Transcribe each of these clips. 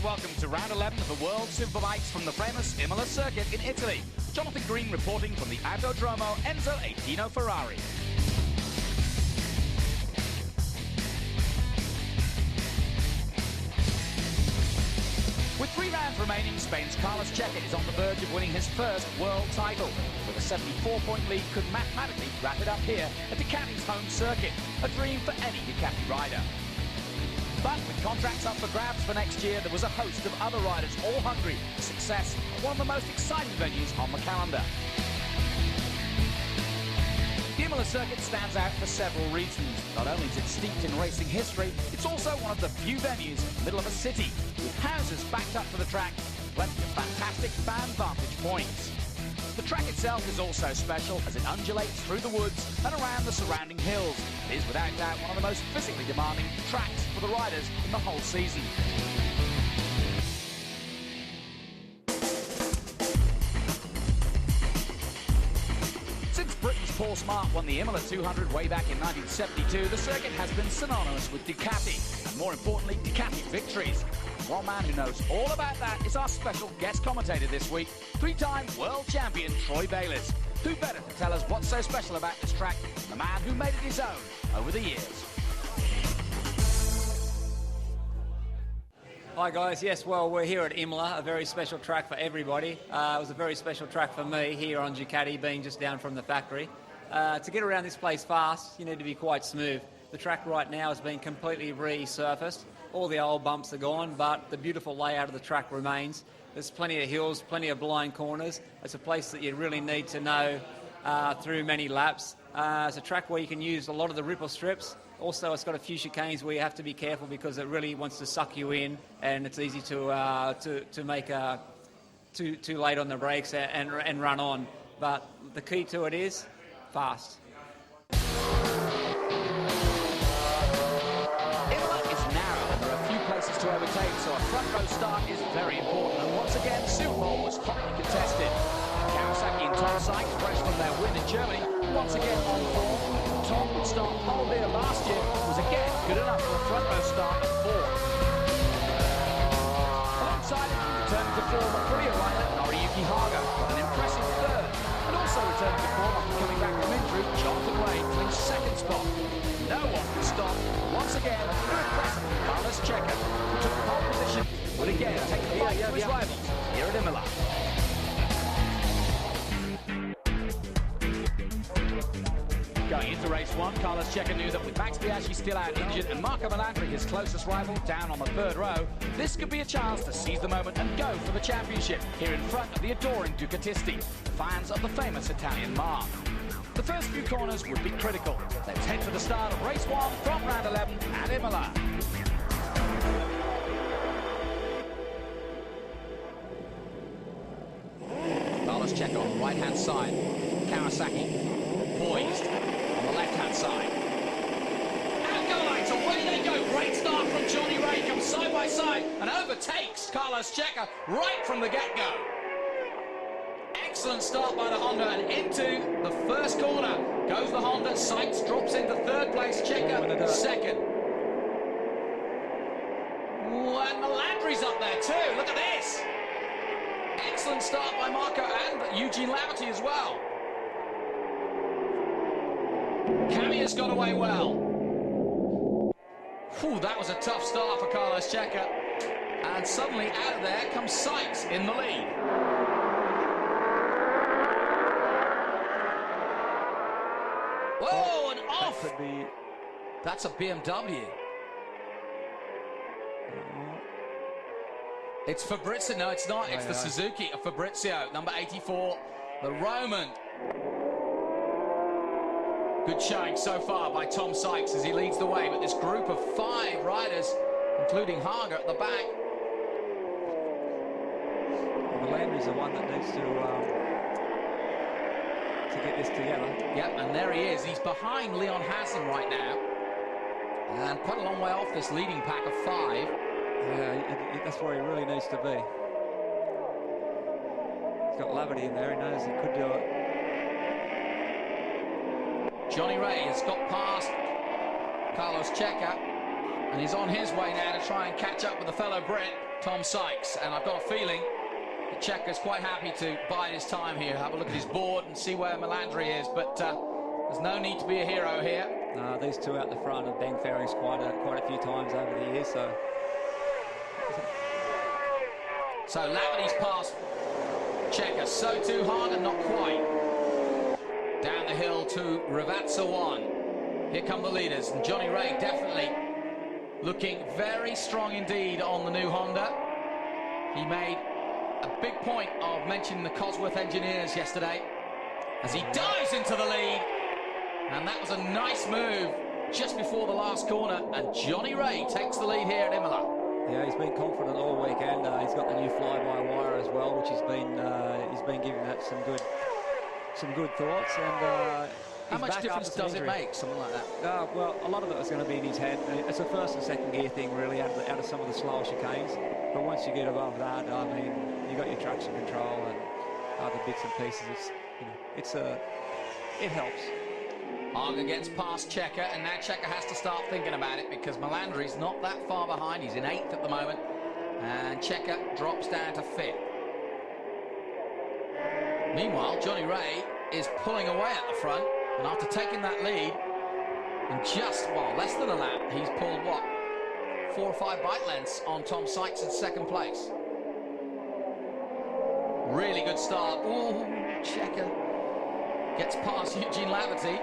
Welcome to round 11 of the World Superbikes from the famous Imola circuit in Italy. Jonathan Green reporting from the Autodromo Enzo Eitino Ferrari. With 3 rounds remaining, Spain's Carlos Checa is on the verge of winning his first world title. With a 74-point lead, could mathematically wrap it up here at Ducati's home circuit, a dream for any Ducati rider. But with contracts up for grabs for next year, there was a host of other riders all hungry for success at one of the most exciting venues on the calendar. The Imola circuit stands out for several reasons. Not only is it steeped in racing history, it's also one of the few venues in the middle of a city, with houses backed up to the track, plenty of fantastic fan vantage points. The track itself is also special as it undulates through the woods and around the surrounding hills. It is without doubt one of the most physically demanding tracks for the riders in the whole season. Since Britain's Paul Smart won the Imola 200 way back in 1972, the circuit has been synonymous with Ducati, and more importantly, Ducati victories. One man who knows all about that is our special guest commentator this week, 3-time world champion Troy Bayliss. Who better to tell us what's so special about this track than the man who made it his own over the years? Hi guys, yes, well, we're here at Imola, a very special track for everybody. It was a very special track for me here on Ducati, being just down from the factory. To get around this place fast, you need to be quite smooth. The track right now has been completely resurfaced. All the old bumps are gone, but the beautiful layout of the track remains. There's plenty of hills, plenty of blind corners. It's a place that you really need to know through many laps. It's a track where you can use a lot of the ripple strips. Also, it's got a few chicanes where you have to be careful because it really wants to suck you in, and it's easy to make too late on the brakes and run on. But the key to it is fast. To overtake, so a front row start is very important, and once again Superbike was hotly contested. Kawasaki and Tom Sykes, fresh from their win in Germany, once again on form. Tom would start pole there last year, was again good enough for a front row start at 4th. Alongside him, returning to form a Korea rider, Noriyuki Haga, got an impressive 3rd, and also returning to form after coming back from injury, Jonathan Ray clinched 2nd spot. No one can stop. Once again, very impressive Carlos Checa, who took the pole position, would again take the fight to his rivals here at Imola. Going into race 1, Carlos Checa knew that with Max Biaggi still out injured and Marco Melandri, his closest rival, down on the 3rd row, this could be a chance to seize the moment and go for the championship here in front of the adoring Ducatisti, fans of the famous Italian marque. The first few corners would be critical. Let's head for the start of race 1 from round 11 at Imola. Carlos Checa on the right-hand side. Kawasaki poised on the left-hand side. And go lights, away they go. Great start from Johnny Ray, comes side by side and overtakes Carlos Checa right from the get-go. Excellent start by the Honda, and into the first corner goes the Honda. Sykes drops into 3rd place, Checa 2nd. Ooh, and Melandri's up there too, look at this! Excellent start by Marco and Eugene Lauti as well. Camia's got away well. Whew, that was a tough start for Carlos Checa. And suddenly out of there comes Sykes in the lead. Whoa, and off! That could be... That's a BMW. It's Fabrizio. No, it's not. It's the Suzuki of Fabrizio, number 84, the Roman. Good showing so far by Tom Sykes as he leads the way, but this group of 5 riders, including Hager at the back. Well, Landry's the one that needs to get this together. Yep, and there he is. He's behind Leon Hassan right now, and quite a long way off this leading pack of 5. Yeah, that's where he really needs to be. He's got Laverty in there. He knows he could do it. Johnny Ray has got past Carlos Checa, and he's on his way now to try and catch up with the fellow Brit, Tom Sykes. And I've got a feeling that Checa's quite happy to bide his time here, have a look at his board and see where Melandri is, but there's no need to be a hero here. These two out the front have banged fairings quite a few times over the years, so... So Laverty's past Checa, so too Hager, not quite. Down the hill to Ravazza 1. Here come the leaders, and Johnny Ray definitely looking very strong indeed on the new Honda. He made a big point of mentioning the Cosworth engineers yesterday as he dives into the lead, and that was a nice move just before the last corner, and Johnny Ray takes the lead here at Imola. Yeah, he's been confident all weekend. He's got the new fly-by-wire as well, which he's been giving that some good thoughts. And how much difference does it make, something like that? Well, a lot of it is going to be in his head. It's a first and second gear thing, really, out of some of the slower chicanes. But once you get above that, I mean, you got your traction control and other bits and pieces. It helps. Hager gets past Checa, and now Checa has to start thinking about it because Melandri's not that far behind. He's in 8th at the moment, and Checa drops down to 5th. Meanwhile, Johnny Ray is pulling away at the front, and after taking that lead, in just, well, less than a lap, he's pulled, what, 4 or 5 bike lengths on Tom Sykes in 2nd place. Really good start. Ooh, Checa gets past Eugene Laverty.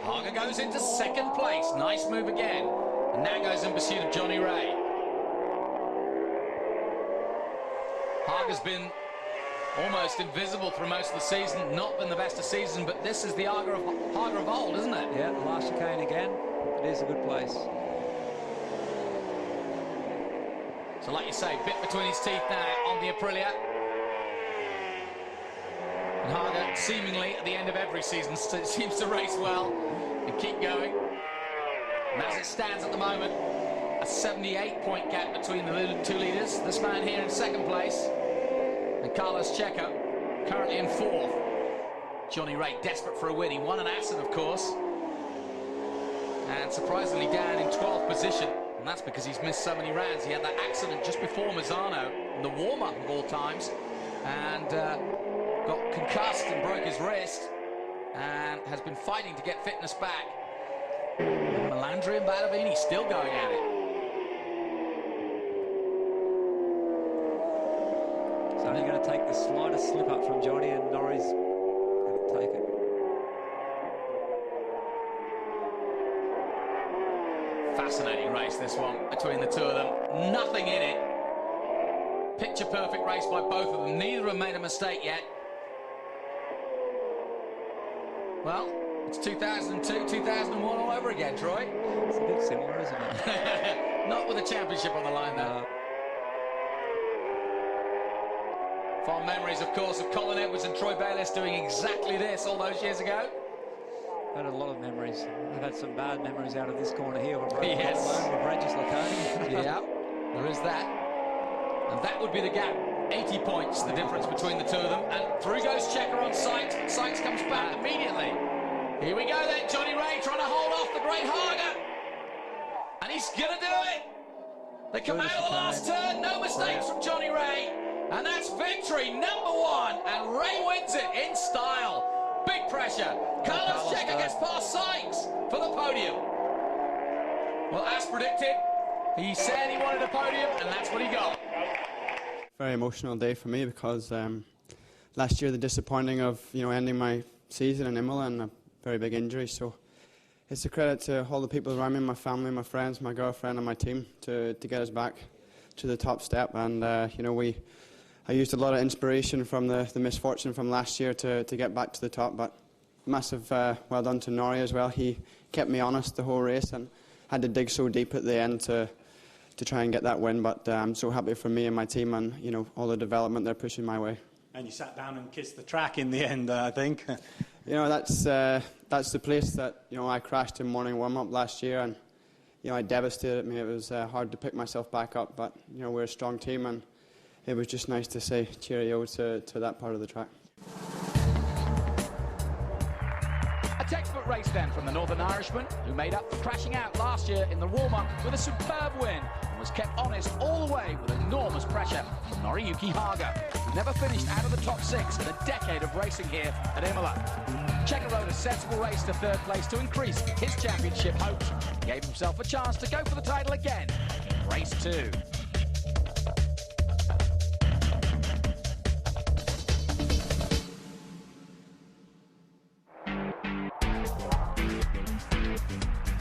Hager goes into 2nd place. Nice move again. And now goes in pursuit of Johnny Ray. Hager's been almost invisible through most of the season. Not been the best of season, but this is the Hager of old, isn't it? Yeah, the last chicane again. It is a good place. So like you say, bit between his teeth now on the Aprilia. And Hager, seemingly at the end of every season, seems to race well and keep going. And as it stands at the moment, a 78-point gap between the 2 leaders. This man here in 2nd place, and Carlos Checa currently in 4th. Johnny Ray desperate for a win. He won an Assen, of course, and surprisingly down in 12th position. And that's because he's missed so many rounds. He had that accident just before Mazzano in the warm-up of all times, and got concussed and broke his wrist, and has been fighting to get fitness back. And Melandri and Badavini still going at it. So you're going to take the slightest slip up from Johnny, and Norrie's going to take it. Fascinating race, this one, between the 2 of them. Nothing in it. Picture perfect race by both of them. Neither have made a mistake yet. Well, it's 2002, 2001 all over again, Troy. It's a bit similar, isn't it? Not with a championship on the line, though. Fond memories, of course, of Colin Edwards and Troy Bayliss doing exactly this all those years ago. I've had a lot of memories. I've had some bad memories out of this corner here with Yes. Regis Laconi. Yeah, there is that. And that would be the gap. 80 points, the difference between the 2 of them. And through goes Checa on Sykes. Sykes comes back immediately. Here we go then. Johnny Ray trying to hold off the great Hager. And he's going to do it. They come out of the last turn. No mistakes from Johnny Ray. And that's victory #1. And Ray wins it in style. Big pressure. Carlos Checa gets past Sykes for the podium. Well, as predicted, he said he wanted a podium, and that's what he got. Very emotional day for me because last year the disappointing of ending my season in Imola and a very big injury. So It's a credit to all the people around me, my family, my friends, my girlfriend and my team to get us back to the top step. And you know, I used a lot of inspiration from the misfortune from last year to get back to the top. But massive well done to Norrie as well. He kept me honest the whole race and had to dig so deep at the end to try and get that win. But I'm so happy for me and my team and, you know, all the development they're pushing my way. And you sat down and kissed the track in the end, I think. You know, that's the place that, you know, I crashed in morning warm-up last year, and, you know, it devastated me. It was hard to pick myself back up, but, you know, we're a strong team, and it was just nice to say cheerio to that part of the track. A textbook race then from the Northern Irishman, who made up for crashing out last year in the warm-up with a superb win and was kept honest all the way with enormous pressure from Noriyuki Haga, who never finished out of the top 6 in a decade of racing here at Imola. Checker rode a sensible race to 3rd place to increase his championship hopes. He gave himself a chance to go for the title again in race 2.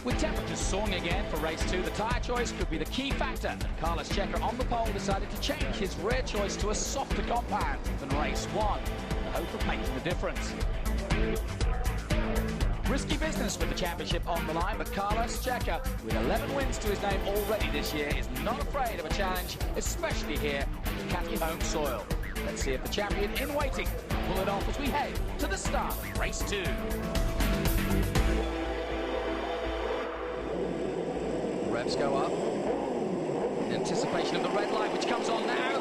With temperatures soaring again for race 2, the tyre choice could be the key factor, and Carlos Checker on the pole decided to change his rear choice to a softer compound than race 1, in the hope of making the difference. Risky business with the championship on the line, but Carlos Checker, with 11 wins to his name already this year, is not afraid of a challenge, especially here on Ducati home soil. Let's see if the champion in waiting can pull it off as we head to the start of race 2. Revs go up in anticipation of the red light, which comes on now.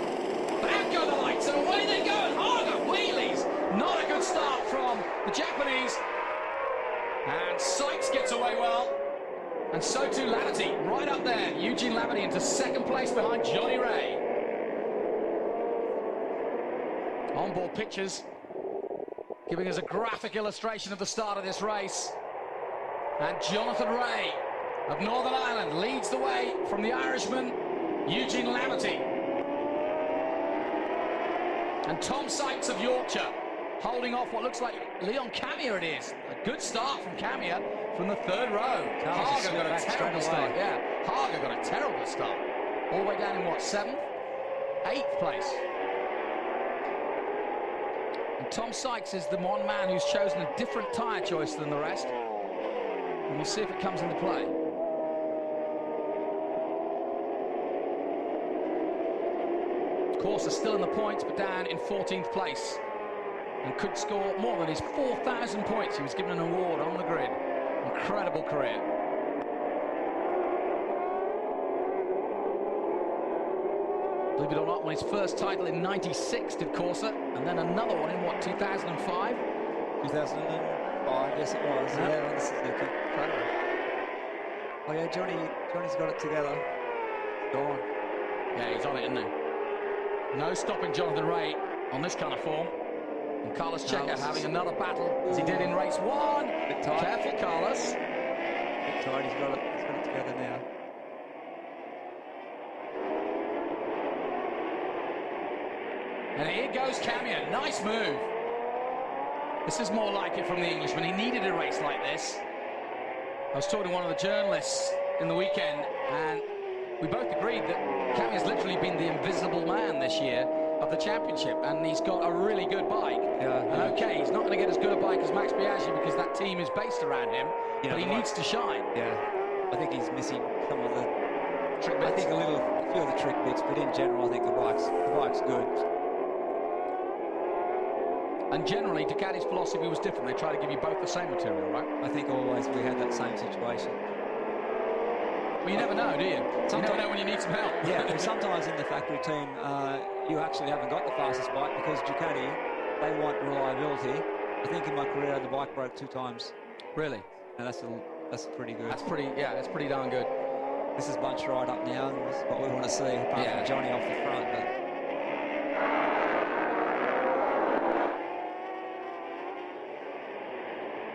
But out go the lights, and away they go, and Haga wheelies. Not a good start from the Japanese. And Sykes gets away well. And so too Lamity, right up there. Eugene Lamity into 2nd place behind Johnny Ray. Onboard pictures giving us a graphic illustration of the start of this race. And Jonathan Ray of Northern Ireland leads the way from the Irishman, Eugene Lamity. And Tom Sykes of Yorkshire holding off what looks like Leon Camia it is. A good start from Camia from the 3rd row. Haga got a terrible start. Yeah, Haga got a terrible start. All the way down in what, 7th? 8th place. And Tom Sykes is the one man who's chosen a different tyre choice than the rest. And we'll see if it comes into play. Course is still in the points, but down in 14th place, and could score more than his 4,000 points. He was given an award on the grid. Incredible career. Believe it or not, won his first title in '96 did Corsa, and then another one in what, 2005? 2005, yes it was. Yeah, this is incredible. Oh yeah, Johnny's got it together. Go on. Yeah, he's on it, isn't he? No stopping Jonathan Ray on this kind of form. And Carlos Checker having another battle as he did in race 1. Bit tight. Careful, Carlos. Bit tight, he's got it together now. And here goes Camia. Nice move. This is more like it from the Englishman. He needed a race like this. I was talking to one of the journalists in the weekend, and we both agreed that Camia's literally been the invisible man this year of the championship, and he's got a really good bike. Yeah. And okay, he's not going to get as good a bike as Max Biaggi because that team is based around him, but he needs to shine. Yeah, I think he's missing some of the Trick bits. I think a few of the trick bits, but in general, I think the bike's good. And generally, Ducati's philosophy was different. They try to give you both the same material, right? I think always we had that same situation. Well, you never know, do you? You never know when you need some help. Yeah, well, sometimes in the factory team, you actually haven't got the fastest bike because Ducati, they want reliability. I think in my career, the bike broke 2 times. Really? And that's pretty good. That's pretty darn good. This is bunched right up now, and this is what we want to see, apart from Johnny off the front. But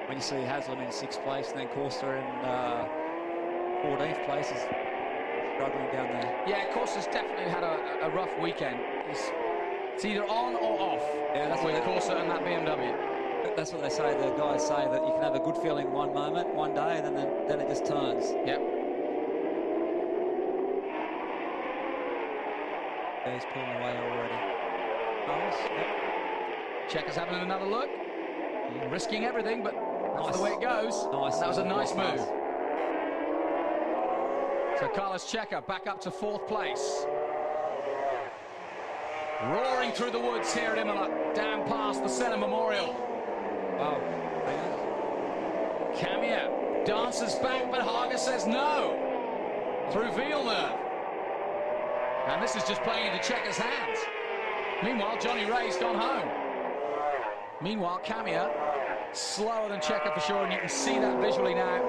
when you see Haslam in 6th place, and then Corsa in 14th place is struggling down there. Yeah, Corsa's definitely had a rough weekend. It's either on or off with Corsa and that BMW. That's what they say. The guys say that you can have a good feeling one moment, one day, and then it just turns. Yep. Yeah, he's pulling away already. Nice. Yep. Cheika's having another look. Risking everything, but that's the way it goes. Nice. That was a nice move. So Carlos Cheika back up to 4th place. Roaring through the woods here at Imola, down past the Senna Memorial. Wow. Camia dances back, but Haga says no. Through Villeneuve. And this is just playing into Cheika's hands. Meanwhile, Johnny Ray's gone home. Meanwhile, Camia, slower than Cheika for sure, and you can see that visually now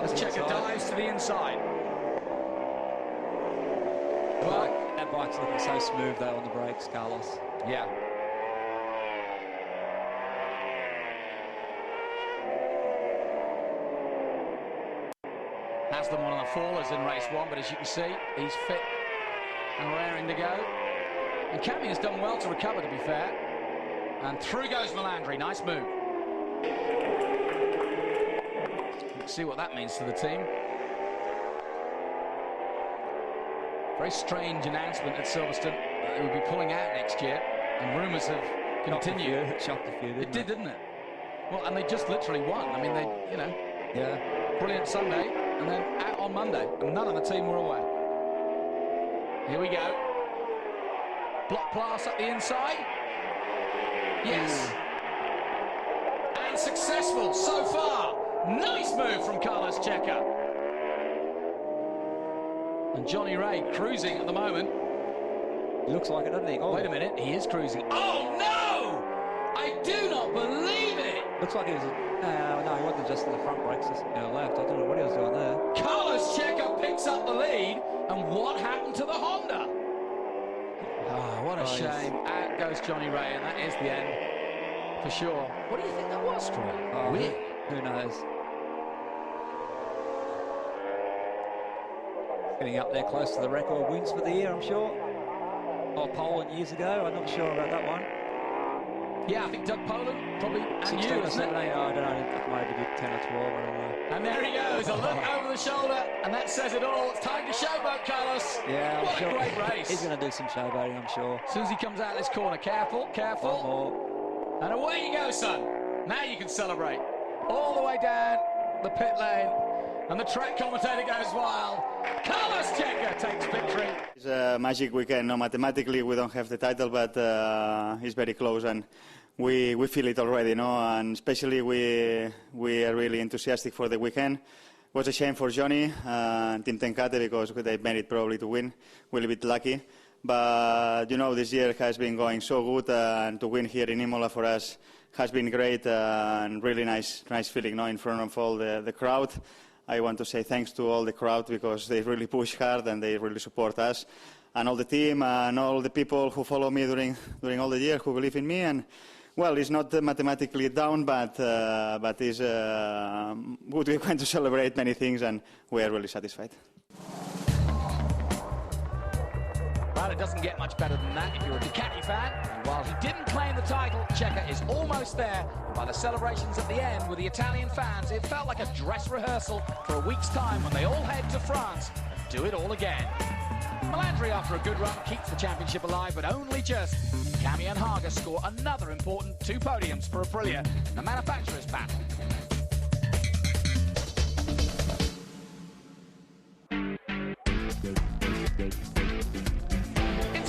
as Cheika dives to the inside. But that bike's looking so smooth though on the brakes, Carlos. yeah. Has them on the fallers in race 1, but as you can see, he's fit and raring to go. And Camia's done well to recover, to be fair. And through goes Melandri. Nice move. Let's see what that means to the team. Very strange announcement at Silverstone that they would be pulling out next year, and rumours have continued. It shocked a few, It did, didn't it? Well, and they just literally won. I mean, they, you know, Yeah. brilliant Sunday, and then out on Monday, and none of the team were away. Here we go. Block pass up the inside. Yes. And successful so far. Nice move from Carlos Cheika. And Johnny Ray cruising at the moment. He looks like it, doesn't he? Oh. Wait a minute, he is cruising. Oh no! I do not believe it! Looks like he was. No, he wasn't just in the front brakes, just left. I don't know what he was doing there. Carlos Cheika picks up the lead, and what happened to the Honda? Oh, what a shame. Out goes Johnny Ray, and that is the end, for sure. What do you think that was, Troy? Oh, Weird. Who knows? Getting up there close to the record wins for the year, I'm sure. Oh, Poland years ago. I'm not sure about that one. Yeah, I think Doug Poland, probably, and 16 you, or isn't it? 17, I don't know. Maybe did 10 or 12. I don't know. And there he goes, a look over the shoulder, and that says it all. It's time to showboat, Carlos. Yeah, What I'm sure. a great race. He's going to do some showboating, I'm sure. As soon as he comes out this corner, careful, careful. One more. And away you go, son. Now you can celebrate. All the way down the pit lane. And the track commentator goes wild. Carlos Cheika takes victory. It's a magic weekend. No, mathematically we don't have the title, but it's very close, and we feel it already, no? And especially we are really enthusiastic for the weekend. It was a shame for Johnny and Team Tenkate because they made it probably to win. We're a bit lucky, but you know this year has been going so good, and to win here in Imola for us has been great and really nice feeling, no, in front of all the crowd. I want to say thanks to all the crowd because they really push hard and they really support us, and all the team and all the people who follow me during all the year, who believe in me. And well, it's not mathematically down, but it's good weekend to celebrate many things, and we are really satisfied. Well, it doesn't get much better than that if you're a Ducati fan. And while he didn't claim the title, Cheika is almost there. By the celebrations at the end with the Italian fans, it felt like a dress rehearsal for a week's time when they all head to France and do it all again. Melandri, after a good run, keeps the championship alive, but only just. Camia and Haga score another important 2 podiums for Aprilia in the manufacturers' battle.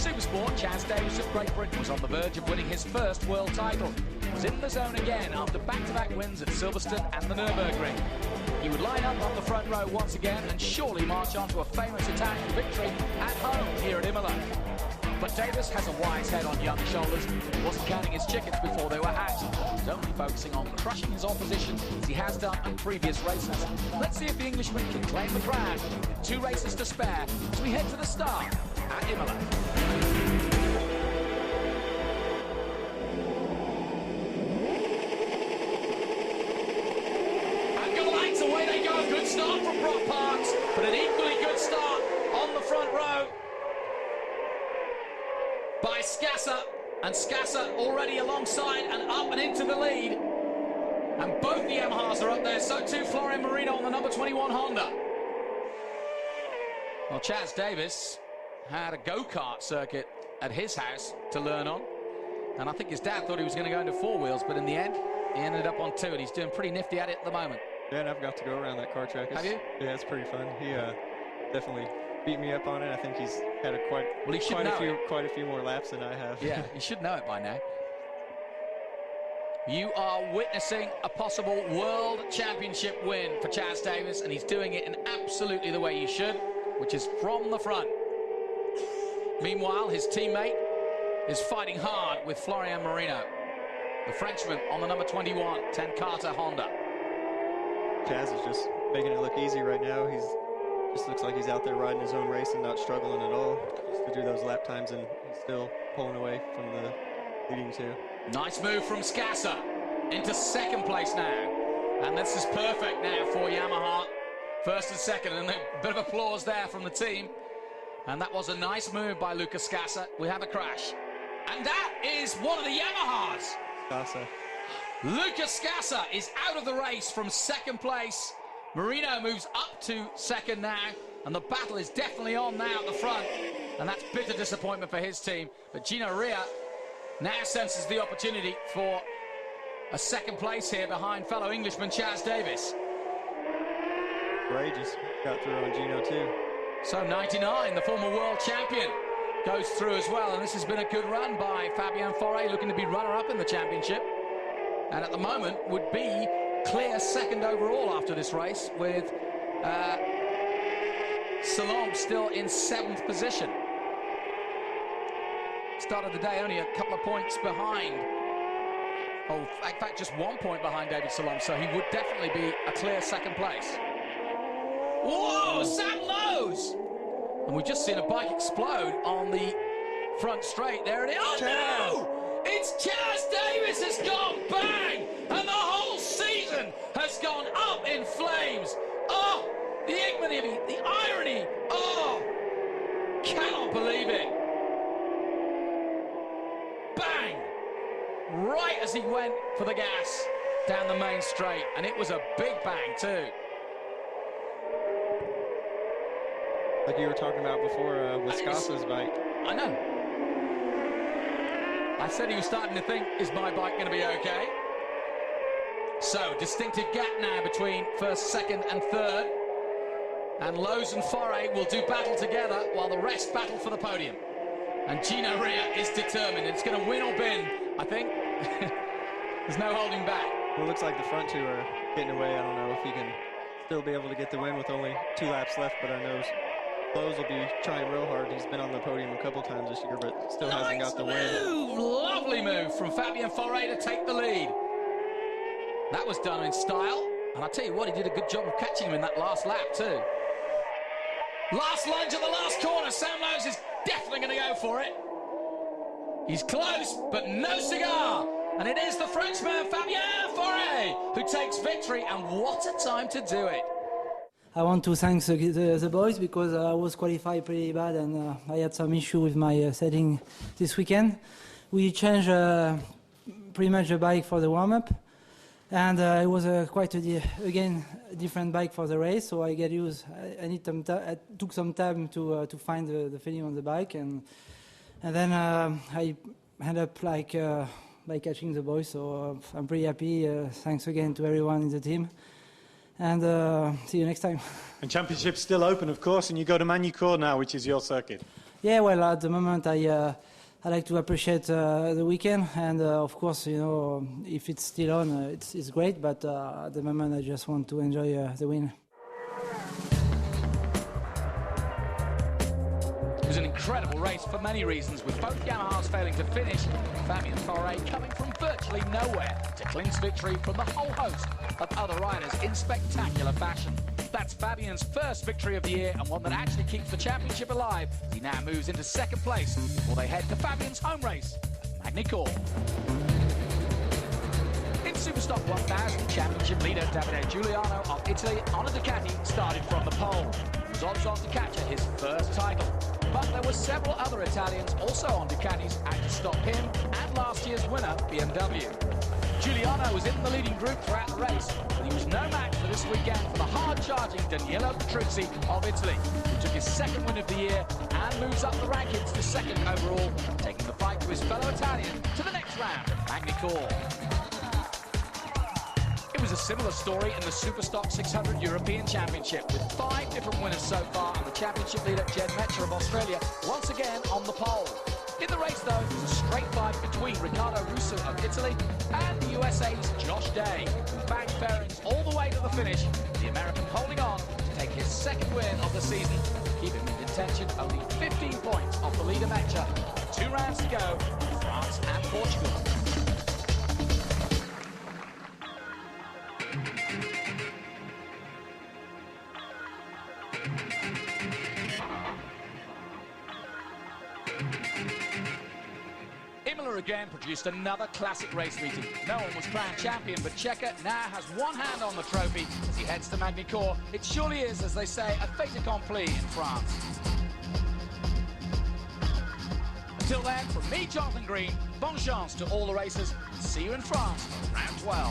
Supersport, Chaz Davis of Great Britain was on the verge of winning his first world title. He was in the zone again after back-to-back wins at Silverstone and the Nürburgring. He would line up on the front row once again and surely march on to a famous Italian victory at home here at Imola. But Davis has a wise head on young shoulders. He wasn't counting his chickens before they were hatched. He was only focusing on crushing his opposition as he has done in previous races. Let's see if the Englishman can claim the crown with 2 races to spare as we head to the start at Imola. Away they go, good start from Brock Parks, but an equally good start on the front row by Scassa, and Scassa already alongside and up and into the lead. And both the Yamahas are up there, so too Florian Marino on the number 21 Honda. Well, Chaz Davis had a go-kart circuit at his house to learn on. And I think his dad thought he was going to go into four wheels, but in the end, he ended up on two, and he's doing pretty nifty at it at the moment. Yeah, and I've got to go around that car track. Have you? Yeah, it's pretty fun. He definitely beat me up on it. I think he's had quite a few more laps than I have. Yeah, you should know it by now. You are witnessing a possible World Championship win for Chaz Davis, and he's doing it in absolutely the way he should, which is from the front. Meanwhile, his teammate is fighting hard with Florian Marino, the Frenchman on the number 21, 10 Carter Honda. Chaz is just making it look easy right now. He's just looks like he's out there riding his own race and not struggling at all. Just to do those lap times, and he's still pulling away from the leading two. Nice move from Scassa into second place now. And this is perfect now for Yamaha. First and second, and a bit of applause there from the team. And that was a nice move by Lucas Scassa. We have a crash. And that is one of the Yamahas. Scassa. Lucas Scassa is out of the race from second place. Marino moves up to second now. And the battle is definitely on now at the front. And that's bitter disappointment for his team. But Gino Rea now senses the opportunity for a second place here behind fellow Englishman Chaz Davis. Ray just got through on Gino too. So 99, the former world champion, goes through as well. And this has been a good run by Fabien Foret, looking to be runner-up in the championship. And at the moment would be clear second overall after this race, with Salom still in 7th position. Start of the day only a couple of points behind. Oh, in fact, just 1 point behind David Salom, so he would definitely be a clear second place. Whoa, Sam Lowe's! And we've just seen a bike explode on the front straight. There it is. Oh, no! It's Chaz Davis has gone bang! And the whole season has gone up in flames. Oh, the ignominy, the irony. Oh, cannot believe it. Bang! Right as he went for the gas down the main straight. And it was a big bang too. Like you were talking about before with Scassa's bike. I know. I said he was starting to think, is my bike going to be okay? So, distinctive gap now between first, second and third. And Lowe's and Foret will do battle together while the rest battle for the podium. And Gino Rea is determined. It's going to win or bin, I think. There's no holding back. Well, it looks like the front two are getting away. I don't know if he can still be able to get the win with only 2 laps left, but I know Lowe's will be trying real hard. He's been on the podium a couple times this year, but still hasn't got the win. Lovely move from Fabien Foret to take the lead. That was done in style. And I tell you what, he did a good job of catching him in that last lap too. Last lunge at the last corner. Sam Lowe's is definitely going to go for it. He's close, but no cigar. And it is the Frenchman, Fabien Foret, who takes victory. And what a time to do it. I want to thank the boys, because I was qualified pretty bad, and I had some issue with my setting this weekend. We changed pretty much the bike for the warm-up, and it was quite again different bike for the race. So I get used. I took some time to find the feeling on the bike, and then I ended up by catching the boys. So I'm pretty happy. Thanks again to everyone in the team. And see you next time. And Championship's still open, of course, and you go to Magny-Cours now, which is your circuit. Yeah, well, at the moment I like to appreciate the weekend, and of course, you know, if it's still on, it's great. But at the moment, I just want to enjoy the win. It was an incredible race for many reasons, with both Yamahas failing to finish. Fabien Foret coming from virtually nowhere to clinch victory from the whole host of other riders in spectacular fashion. That's Fabien's first victory of the year, and one that actually keeps the championship alive. He now moves into second place before they head to Fabien's home race at Magny-Cours. In Superstock 1000, championship leader Davide Giuliano of Italy on a Ducati started from the pole. He was odds on to capture his first title. But there were several other Italians also on Ducatis out to stop him, and last year's winner, BMW. Giuliano was in the leading group throughout the race, but he was no match for this weekend for the hard-charging Danilo Petrucci of Italy, who took his second win of the year and moves up the rankings to second overall, taking the fight to his fellow Italian to the next round at Magny-Cours. It was a similar story in the Superstock 600 European Championship, with 5 different winners so far, and the championship leader Jed Metcher of Australia once again on the pole. In the race, though, it was a straight fight between Riccardo Russo of Italy and the USA's Josh Day, who bagged fairings all the way to the finish, the American holding on to take his second win of the season, keeping in contention only 15 points off the leader Metcher. 2 rounds to go, France and Portugal. Imola again produced another classic race meeting. No one was crowned champion, but Checker now has one hand on the trophy as he heads to Magny-Cours. It surely is, as they say, a fait accompli in France. Until then, from me, Jonathan Green, bon chance to all the racers. See you in France, round 12.